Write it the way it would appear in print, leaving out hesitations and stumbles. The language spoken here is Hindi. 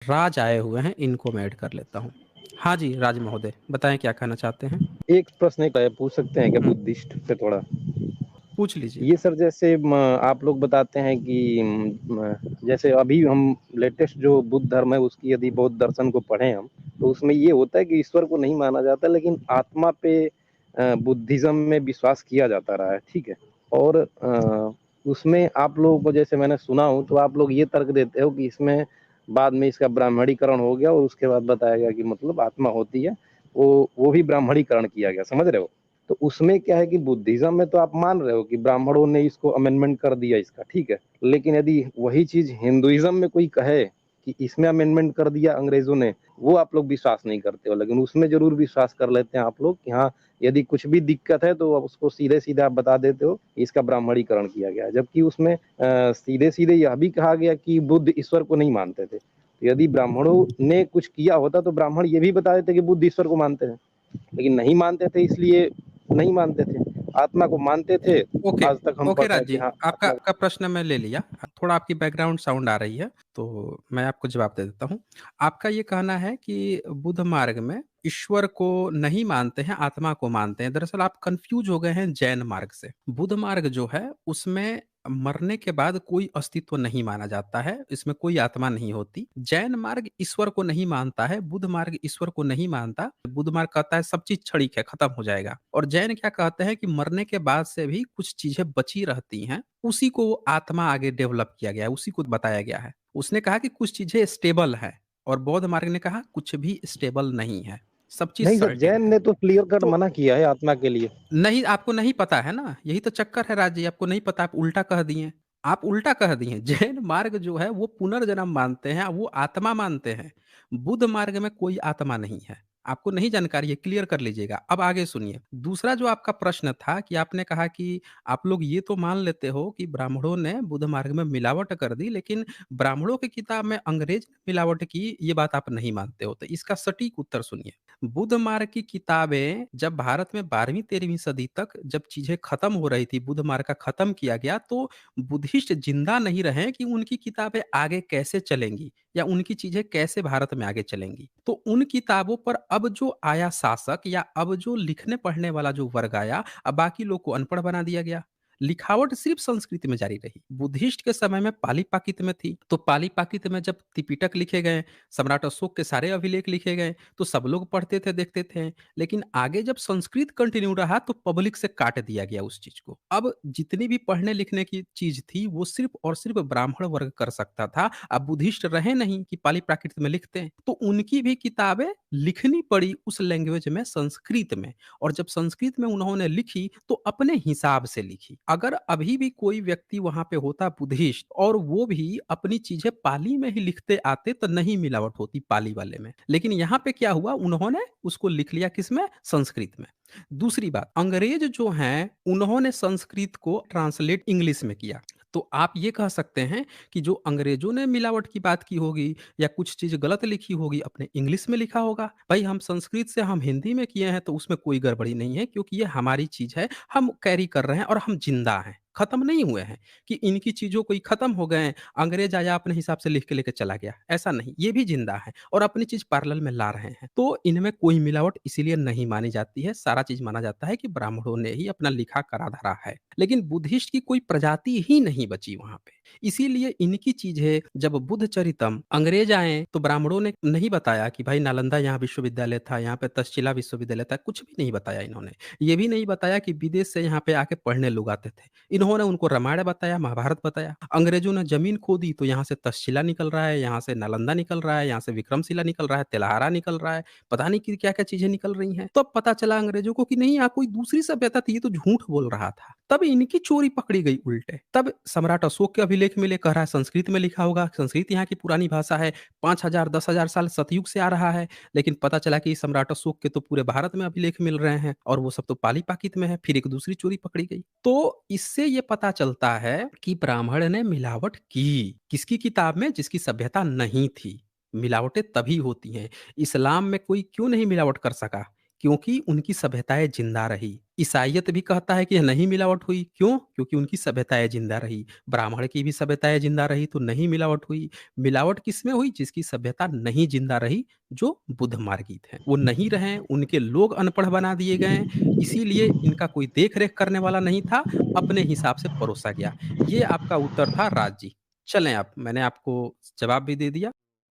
राज आए हुए हैं, इनको मैं ऐड कर लेता हूँ। हाँ जी, राज महोदय, बताएँ क्या कहना चाहते हैं? एक प्रश्न एक पूछ सकते हैं क्या हुँ, बुद्धिस्ट पे थोड़ा? पूछ लीजिए। ये सर जैसे आप लोग बताते हैं कि जैसे अभी हम लेटेस्ट जो बुद्ध धर्म है उसकी यदि बौद्ध दर्शन को पढ़ें हम, तो उसमें ये होता है कि ईश्वर को नहीं माना जाता, लेकिन आत्मा पे बुद्धिज्म में विश्वास किया जाता रहा है, ठीक है। और उसमें आप लोगों को जैसे मैंने सुना हूँ तो आप लोग ये तर्क देते हो कि इसमें बाद में इसका ब्राह्मणीकरण हो गया और उसके बाद बताया गया कि मतलब आत्मा होती है, वो भी ब्राह्मणीकरण किया गया, समझ रहे हो? तो उसमें क्या है कि बुद्धिज्म में तो आप मान रहे हो कि ब्राह्मणों ने इसको अमेंडमेंट कर दिया इसका, ठीक है। लेकिन यदि वही चीज हिंदुइज्म में कोई कहे कि इसमें अमेंडमेंट कर दिया अंग्रेजों ने, वो आप लोग विश्वास नहीं करते हो, लेकिन उसमें जरूर विश्वास कर लेते हैं आप लोग कि हाँ, यदि कुछ भी दिक्कत है तो आप उसको सीधे सीधे आप बता देते हो कि इसका ब्राह्मणीकरण किया गया है, जबकि उसमें सीधे सीधे यह भी कहा गया कि बुद्ध ईश्वर को नहीं मानते थे। तो यदि ब्राह्मणों ने कुछ किया होता तो ब्राह्मण ये भी बता देते कि बुद्ध ईश्वर को मानते हैं, लेकिन नहीं मानते थे, इसलिए नहीं मानते थे। आत्मा को मानते थे, ओके, आज तक हम ओके पता है राज कि जी, हाँ आपका आत्मा। आपका प्रश्न मैं ले लिया। थोड़ा आपकी बैकग्राउंड साउंड आ रही है, तो मैं आपको जवाब दे देता हूँ। आपका ये कहना है कि बुद्ध मार्ग में ईश्वर को नहीं मानते हैं, आत्मा को मानते हैं। दरअसल आप कन्फ्यूज़ हो गए हैं जैन मार्ग से। बुद्ध मार्ग जो है, उसमें मरने के बाद कोई अस्तित्व नहीं माना जाता है, इसमें कोई आत्मा नहीं होती। जैन मार्ग ईश्वर को नहीं मानता है, बुद्ध मार्ग ईश्वर को नहीं मानता। बुद्ध मार्ग कहता है सब चीज़ क्षणिक है, खत्म हो जाएगा। और जैन क्या कहते हैं कि मरने के बाद से भी कुछ चीज़ें बची रहती हैं, उसी को आत्मा आगे डेवलप किया गया है, उसी को बताया गया है। उसने कहा कि कुछ चीज़ें स्टेबल हैं और बौद्ध मार्ग ने कहा कुछ भी स्टेबल नहीं है, सब चीज़ नहीं सर, सर्टेन जैन है। ने तो क्लियर कट तो मना किया है आत्मा के लिए। नहीं, आपको नहीं पता है ना, यही तो चक्कर है राज जी, आपको नहीं पता, आप उल्टा कह दिए। आप उल्टा कह दिए, जैन मार्ग जो है वो पुनर्जन्म मानते हैं, वो आत्मा मानते हैं। बुद्ध मार्ग में कोई आत्मा नहीं है। आपको नहीं जानकारी है, क्लियर कर लीजिएगा। अब आगे सुनिए। दूसरा जो आपका प्रश्न था कि आपने कहा कि आप लोग ये तो मान लेते हो कि ब्राह्मणों ने बुद्ध मार्ग में मिलावट कर दी, लेकिन ब्राह्मणों की किताब में अंग्रेज ने मिलावट की, ये बात आप नहीं मानते हो। तो इसका सटीक उत्तर सुनिए। बुद्ध मार्ग की किताबें जब भारत में 12वीं-13वीं सदी तक जब चीज़ें खत्म हो रही थी, बुद्ध मार्ग का खत्म किया गया, तो बुद्धिस्ट जिंदा नहीं रहे कि उनकी किताबें आगे कैसे चलेंगी या उनकी चीज़ें कैसे भारत में आगे चलेंगी। तो उन किताबों पर अब जो आया शासक या अब जो लिखने पढ़ने वाला जो वर्ग आया, अब बाकी लोग को अनपढ़ बना दिया गया। लिखावट सिर्फ संस्कृत में जारी रही। बुद्धिस्ट के समय में पाली पाकित में थी, तो पाली पाकित में जब त्रिपिटक लिखे गए, सम्राट अशोक के सारे अभिलेख लिखे गए, तो सब लोग पढ़ते थे, देखते थे। लेकिन आगे जब संस्कृत कंटिन्यू रहा तो पब्लिक से काट दिया गया उस चीज को। अब जितनी भी पढ़ने लिखने की चीज थी वो सिर्फ और सिर्फ ब्राह्मण वर्ग कर सकता था। अब बुद्धिस्ट रहे नहीं कि पाली प्राकृत में लिखते हैं, तो उनकी भी किताबें लिखनी पड़ी उस लैंग्वेज में, संस्कृत में। और जब संस्कृत में उन्होंने लिखी तो अपने हिसाब से लिखी। अगर अभी भी कोई व्यक्ति वहां पे होता बुद्धिस्ट और वो भी अपनी चीजें पाली में ही लिखते आते तो नहीं मिलावट होती पाली वाले में। लेकिन यहाँ पे क्या हुआ, उन्होंने उसको लिख लिया किसमें, संस्कृत में। दूसरी बात, अंग्रेज जो हैं उन्होंने संस्कृत को ट्रांसलेट इंग्लिश में किया। तो आप ये कह सकते हैं कि जो अंग्रेजों ने मिलावट की बात की होगी या कुछ चीज गलत लिखी होगी, अपने इंग्लिश में लिखा होगा। भाई हम संस्कृत से हम हिंदी में किए हैं तो उसमें कोई गड़बड़ी नहीं है, क्योंकि ये हमारी चीज है, हम कैरी कर रहे हैं और हम जिंदा हैं, खत्म नहीं हुए हैं कि इनकी चीजों को ही खत्म हो गए हैं, अंग्रेज आया अपने हिसाब से लिख के लेके चला गया, ऐसा नहीं। ये भी जिंदा है और अपनी चीज पैरेलल में ला रहे हैं। तो इनमें कोई मिलावट इसीलिए नहीं मानी जाती है, सारा चीज माना जाता है कि ब्राह्मणों ने ही अपना लिखा करा धरा है। लेकिन बुद्धिस्ट की कोई प्रजाति ही नहीं बची वहां पे। इसीलिए इनकी चीजें जब बुद्ध चरितम अंग्रेज आए तो ब्राह्मणों ने नहीं बताया कि भाई नालंदा यहाँ विश्वविद्यालय था, यहाँ पे तक्षशिला विश्वविद्यालय था, कुछ भी नहीं बताया इन्होंने। ये भी नहीं बताया कि विदेश से यहाँ पे आके पढ़ने लोग आते थे। इन्होंने उनको रामायण बताया, महाभारत बताया। अंग्रेजों ने जमीन खोदी तो यहाँ से तक्षशिला निकल रहा है, यहाँ से नालंदा निकल रहा है, यहाँ से विक्रमशिला निकल रहा है, तेल्हारा निकल रहा है, पता नहीं कि क्या क्या चीजें निकल रही हैं। तब पता चला अंग्रेजों को कि नहीं, यहाँ कोई दूसरी सभ्यता थी, ये तो झूठ बोल रहा था। तब इनकी चोरी पकड़ी गई उल्टे। तब सम्राट अशोक के अभिलेख मिले, कह रहा है संस्कृत में लिखा होगा, संस्कृत यहाँ की पुरानी भाषा है, 5,000 10,000 साल सतयुग से आ रहा है। लेकिन पता चला कि सम्राट अशोक के तो पूरे भारत में अभिलेख मिल रहे हैं और वो सब तो पाली पाकित में है। फिर एक दूसरी चोरी पकड़ी गई। तो इससे ये पता चलता है कि ब्राह्मण ने मिलावट की किसकी किताब में, जिसकी सभ्यता नहीं थी। मिलावटें तभी होती हैं। इस्लाम में कोई क्यों नहीं मिलावट कर सका, क्योंकि उनकी सभ्यताएँ ज़िंदा रही। ईसाइयत भी कहता है कि यह नहीं मिलावट हुई, क्यों? क्योंकि उनकी सभ्यताएँ ज़िंदा रही। ब्राह्मण की भी सभ्यताएँ ज़िंदा रही तो नहीं मिलावट हुई। मिलावट किसमें हुई? जिसकी सभ्यता नहीं ज़िंदा रही, जो बुद्ध मार्गित हैं। वो नहीं रहे, उनके लोग अनपढ़ बना दिए गए, इसीलिए इनका कोई देख-रेख करने वाला नहीं था, अपने हिसाब से परोसा गया। ये आपका उत्तर था राज जी। चलें आप, मैंने आपको जवाब भी दे दिया।